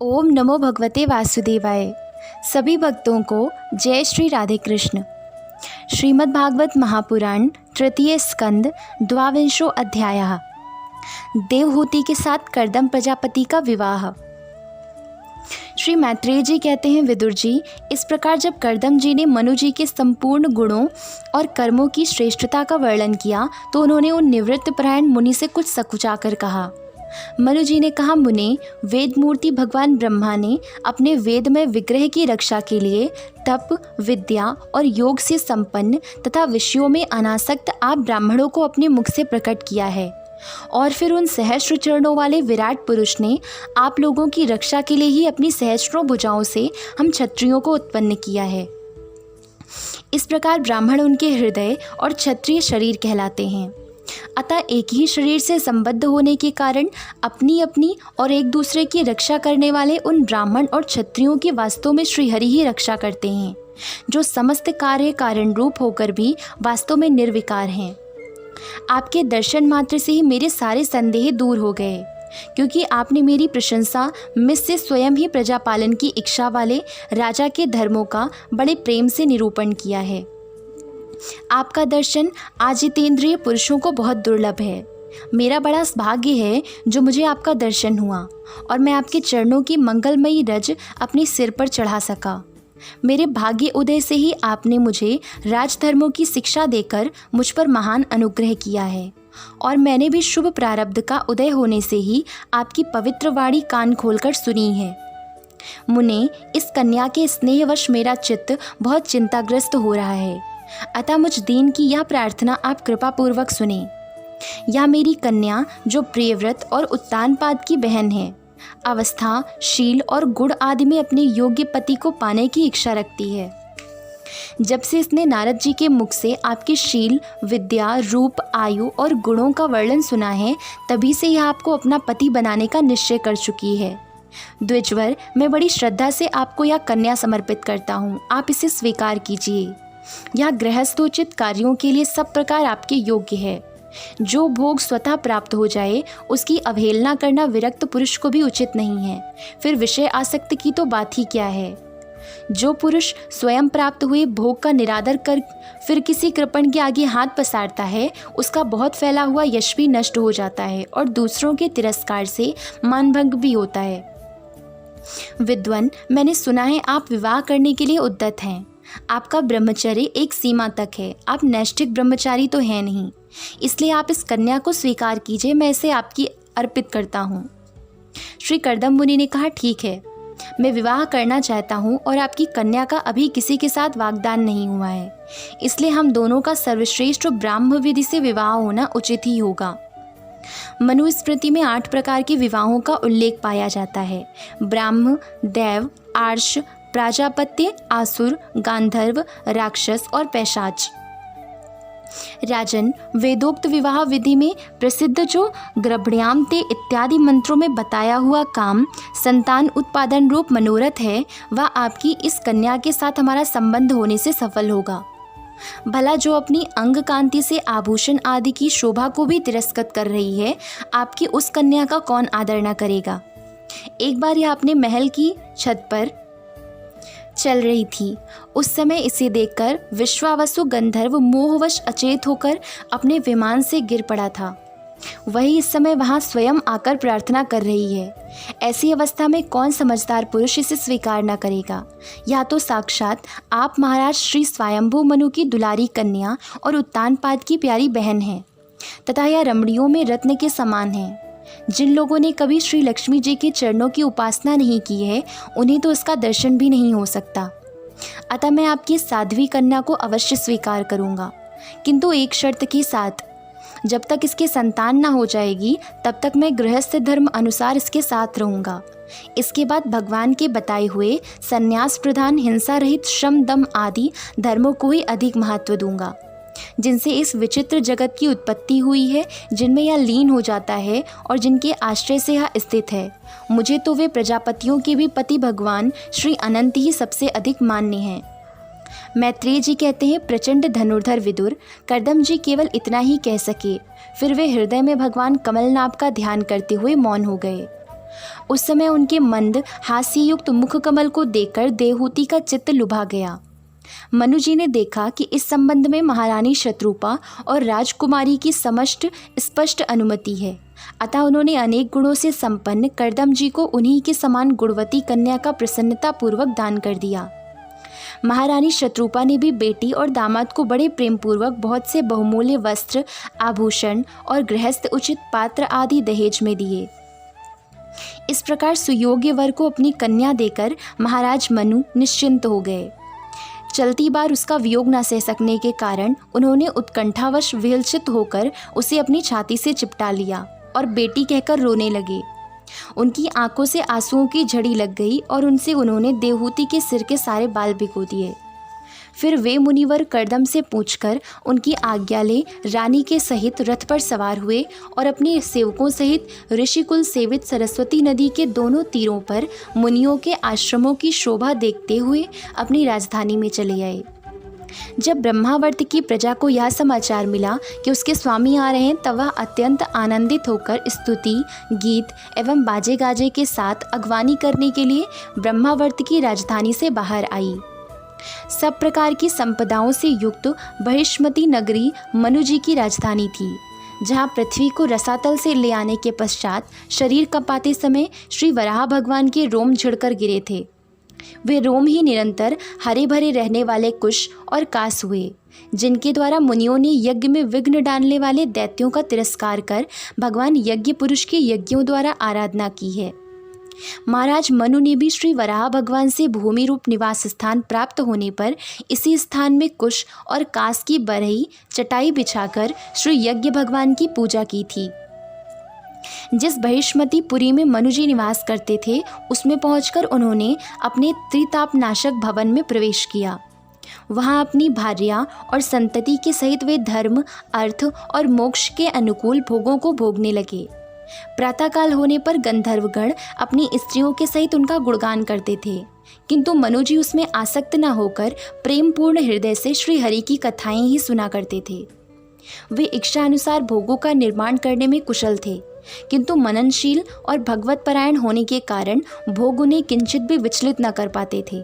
ओम नमो भगवते वासुदेवाय। सभी भक्तों को जय श्री राधे कृष्ण। श्रीमद् भागवत महापुराण तृतीय स्कंद द्वाविंशो अध्यायः। देवहूति के साथ कर्दम प्रजापति का विवाह। श्री मैत्रेय जी कहते हैं, विदुर जी, इस प्रकार जब कर्दम जी ने मनु जी के संपूर्ण गुणों और कर्मों की श्रेष्ठता का वर्णन किया तो उन्होंने उन निवृत्त परायण मुनि से कुछ सकुचाकर कहा। मनु जी ने कहा, मुने, वेद मूर्ति भगवान ब्रह्मा ने अपने वेदमय विग्रह की रक्षा के लिए तप, विद्या और योग से संपन्न तथा विषयों में अनासक्त आप ब्राह्मणों को अपने मुख से प्रकट किया है, और फिर उन सहस्त्र चरणों वाले विराट पुरुष ने आप लोगों की रक्षा के लिए ही अपनी सहस्त्रों भुजाओं से हम क्षत्रियों को उत्पन्न किया है। इस प्रकार ब्राह्मण उनके हृदय और क्षत्रिय शरीर कहलाते हैं। अतः एक ही शरीर से संबद्ध होने के कारण अपनी अपनी और एक दूसरे की रक्षा करने वाले उन ब्राह्मण और क्षत्रियों की वास्तव में श्रीहरि ही रक्षा करते हैं, जो समस्त कार्य कारण रूप होकर भी वास्तव में निर्विकार हैं। आपके दर्शन मात्र से ही मेरे सारे संदेह दूर हो गए, क्योंकि आपने मेरी प्रशंसा मुझ से स्वयं ही प्रजा पालन की इच्छा वाले राजा के धर्मों का बड़े प्रेम से निरूपण किया है। आपका दर्शन आजितेंद्रिय पुरुषों को बहुत दुर्लभ है। मेरा बड़ा भाग्य है जो मुझे आपका दर्शन हुआ और मैं आपके चरणों की मंगलमयी रज अपने सिर पर चढ़ा सका। मेरे भाग्य उदय से ही आपने मुझे राजधर्मों की शिक्षा देकर मुझ पर महान अनुग्रह किया है, और मैंने भी शुभ प्रारब्ध का उदय होने से ही आपकी पवित्र वाणी कान खोलकर सुनी है। मुने, इस कन्या के स्नेहवश मेरा चित्त बहुत चिंताग्रस्त हो रहा है, अतः मुझ दीन की यह प्रार्थना आप कृपा पूर्वक सुने। यह मेरी कन्या, जो प्रियव्रत और उत्तानपाद की बहन है, अवस्था, शील और गुण आदि में अपने योग्य पति को पाने की इच्छा रखती है। जब से इसने नारद जी के मुख से आपके शील, विद्या, रूप, आयु और गुणों का वर्णन सुना है, तभी से यह आपको अपना पति बनाने का निश्चय कर चुकी है। द्विजवर, मैं बड़ी श्रद्धा से आपको यह कन्या समर्पित करता हूँ, आप इसे स्वीकार कीजिए। यह गृहस्थोचित कार्यों के लिए सब प्रकार आपके योग्य है। जो भोग स्वतः प्राप्त हो जाए उसकी अवहेलना करना विरक्त पुरुष को भी उचित नहीं है, फिर विषय आसक्त की तो बात ही क्या है। जो पुरुष स्वयं प्राप्त हुए भोग का निरादर कर फिर किसी कृपण के आगे हाथ पसारता है, उसका बहुत फैला हुआ यश भी नष्ट हो जाता है और दूसरों के तिरस्कार से मानभंग भी होता है। विद्वान, मैंने सुना है आप विवाह करने के लिए उद्यत हैं। आपका ब्रह्मचर्य एक सीमा तक है, आप नैष्ठिक ब्रह्मचारी तो हैं नहीं, इसलिए आप इस कन्या को स्वीकार कीजिए, मैं इसे आपकी अर्पित करता हूँ। श्री कर्दम मुनि ने कहा, ठीक है, मैं विवाह करना चाहता हूँ और आपकी कन्या का अभी किसी के साथ वाग्दान नहीं हुआ है, इसलिए हम दोनों का सर्वश्रेष्ठ ब्राह्म विधि से विवाह होना उचित ही होगा। मनुस्मृति में 8 प्रकार के विवाहों का उल्लेख पाया जाता है: ब्राह्म, देव, आर्ष, प्राजापत्य, आसुर, गांधर्व, राक्षस और पैशाच। राजन, वेदोक्त विवाह विधि में प्रसिद्ध जो गर्भण्याम ते इत्यादि मंत्रों में बताया हुआ काम संतान उत्पादन रूप मनोरथ है, वह आपकी इस कन्या के साथ हमारा संबंध होने से सफल होगा। भला जो अपनी अंग कांति से आभूषण आदि की शोभा को भी तिरस्कृत कर रही है, आपकी उस कन्या का कौन आदर न करेगा। एक बार यह अपने महल की छत पर चल रही थी, उस समय इसे देखकर विश्वावसु गंधर्व मोहवश अचेत होकर अपने विमान से गिर पड़ा था। वही इस समय वहां स्वयं आकर प्रार्थना कर रही है। ऐसी अवस्था में कौन समझदार पुरुष इसे स्वीकार न करेगा। या तो साक्षात आप महाराज श्री स्वयंभू मनु की दुलारी कन्या और उत्तानपाद की प्यारी बहन है, तथा यह रमणियों में रत्न के समान है। जिन लोगों ने कभी श्री लक्ष्मी जी के चरणों की उपासना नहीं की है, उन्हें तो इसका दर्शन भी नहीं हो सकता। अतः मैं आपकी साध्वी कन्या को अवश्य स्वीकार करूंगा, किंतु एक शर्त के साथ। जब तक इसके संतान ना हो जाएगी, तब तक मैं गृहस्थ धर्म अनुसार इसके साथ रहूंगा। इसके बाद भगवान के बताए हुए संन्यास प्रधान, हिंसा रहित श्रम, दम आदि धर्मों को ही अधिक महत्व दूंगा, जिनसे इस विचित्र जगत की उत्पत्ति हुई है, जिनमें यह लीन हो जाता है और जिनके आश्रय से यह स्थित है। मुझे तो वे प्रजापतियों के भी पति भगवान श्री अनंत ही सबसे अधिक मान्य हैं। मैत्रेय जी कहते हैं, प्रचंड धनुर्धर विदुर, कर्दम जी केवल इतना ही कह सके, फिर वे हृदय में भगवान कमलनाभ का ध्यान करते हुए मौन हो गए। उस समय उनके मंद हास्ययुक्त मुख कमल को देखकर देवहूति का चित्त लुभा गया। मनु जी ने देखा कि इस संबंध में महारानी शत्रुपा और राजकुमारी की समस्त स्पष्ट अनुमति है, अतः उन्होंने अनेक गुणों से संपन्न करदम जी को उन्हीं के समान गुणवती कन्या का प्रसन्नता पूर्वक दान कर दिया। महारानी शत्रुपा ने भी बेटी और दामाद को बड़े प्रेम पूर्वक बहुत से बहुमूल्य वस्त्र, आभूषण और गृहस्थ उचित पात्र आदि दहेज में दिए। इस प्रकार सुयोग्य वर को अपनी कन्या देकर महाराज मनु निश्चिंत हो गए। चलती बार उसका वियोग न सह सकने के कारण उन्होंने उत्कंठावश विहलचित होकर उसे अपनी छाती से चिपटा लिया और बेटी कहकर रोने लगे। उनकी आंखों से आंसुओं की झड़ी लग गई और उनसे उन्होंने देवहूति के सिर के सारे बाल भिगो दिए। फिर वे मुनिवर करदम से पूछकर उनकी आज्ञा ले रानी के सहित रथ पर सवार हुए और अपने सेवकों सहित ऋषिकुल सेवित सरस्वती नदी के दोनों तीरों पर मुनियों के आश्रमों की शोभा देखते हुए अपनी राजधानी में चले आए। जब ब्रह्मावर्त की प्रजा को यह समाचार मिला कि उसके स्वामी आ रहे हैं, तब वह अत्यंत आनंदित होकर स्तुति, गीत एवं बाजे गाजे के साथ अगवानी करने के लिए ब्रह्मावर्त की राजधानी से बाहर आई। सब प्रकार की संपदाओं से युक्त बहिष्मती नगरी मनु जी की राजधानी थी, जहाँ पृथ्वी को रसातल से ले आने के पश्चात शरीर कपाते समय श्री वराह भगवान के रोम झड़कर गिरे थे। वे रोम ही निरंतर हरे भरे रहने वाले कुश और कास हुए, जिनके द्वारा मुनियों ने यज्ञ में विघ्न डालने वाले दैत्यों का तिरस्कार कर भगवान यज्ञ पुरुष के यज्ञों द्वारा आराधना की है। महाराज मनु ने भी श्री वराह भगवान से भूमि रूप निवास स्थान प्राप्त होने पर इसी स्थान में कुश और कास की बरही चटाई बिछाकर श्री यज्ञ भगवान की पूजा की थी। जिस बहिष्मती पुरी में मनु जी निवास करते थे, उसमें पहुंचकर उन्होंने अपने त्रितापनाशक भवन में प्रवेश किया। वहां अपनी भार्या और संतति के सहित वे धर्म, अर्थ और मोक्ष के अनुकूल भोगों को भोगने लगे। प्रातःकाल होने पर गंधर्वगण अपनी स्त्रियों के सहित उनका गुणगान करते थे, किंतु मनु जी उसमें आसक्त न होकर प्रेम पूर्ण हृदय से श्री हरि की कथाएं ही सुना करते थे। वे इच्छा अनुसार भोगों का निर्माण करने में कुशल थे, किंतु मननशील और भगवत परायण होने के कारण भोग उन्हें किंचित भी विचलित न कर पाते थे।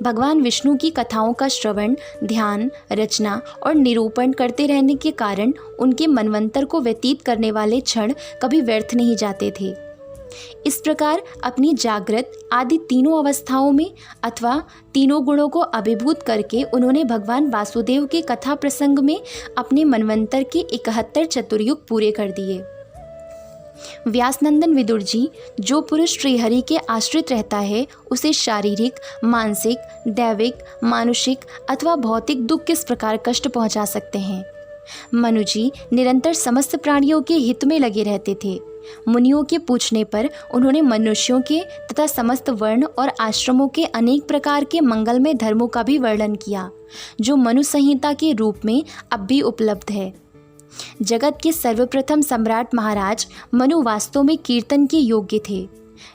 भगवान विष्णु की कथाओं का श्रवण, ध्यान, रचना और निरूपण करते रहने के कारण उनके मनवंतर को व्यतीत करने वाले क्षण कभी व्यर्थ नहीं जाते थे। इस प्रकार अपनी जागृत आदि तीनों अवस्थाओं में अथवा तीनों गुणों को अभिभूत करके उन्होंने भगवान वासुदेव के कथा प्रसंग में अपने मनवंतर के 71 चतुर्युग पूरे कर दिए। व्यासनंदन विदुर जी, जो पुरुष श्रीहरि के आश्रित रहता है, उसे शारीरिक, मानसिक, दैविक, मानुषिक अथवा भौतिक दुख किस प्रकार कष्ट पहुंचा सकते हैं। मनु जी निरंतर समस्त प्राणियों के हित में लगे रहते थे। मुनियों के पूछने पर उन्होंने मनुष्यों के तथा समस्त वर्ण और आश्रमों के अनेक प्रकार के मंगलमय धर्मों का भी वर्णन किया, जो मनु संहिता के रूप में अब भी उपलब्ध है। जगत के सर्वप्रथम सम्राट महाराज मनु वास्तव में कीर्तन के योग्य थे।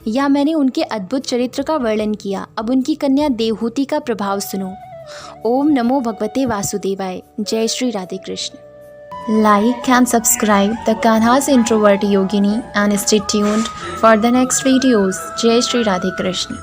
या मैंने उनके अद्भुत चरित्र का वर्णन किया। अब उनकी कन्या देवहूति का प्रभाव सुनो। ओम नमो भगवते वासुदेवाय। जय Shri Radhe Krishna. Like and subscribe the Kanha's Introvert Yogini and stay tuned for the next videos. Jai Shri Radhe Krishna.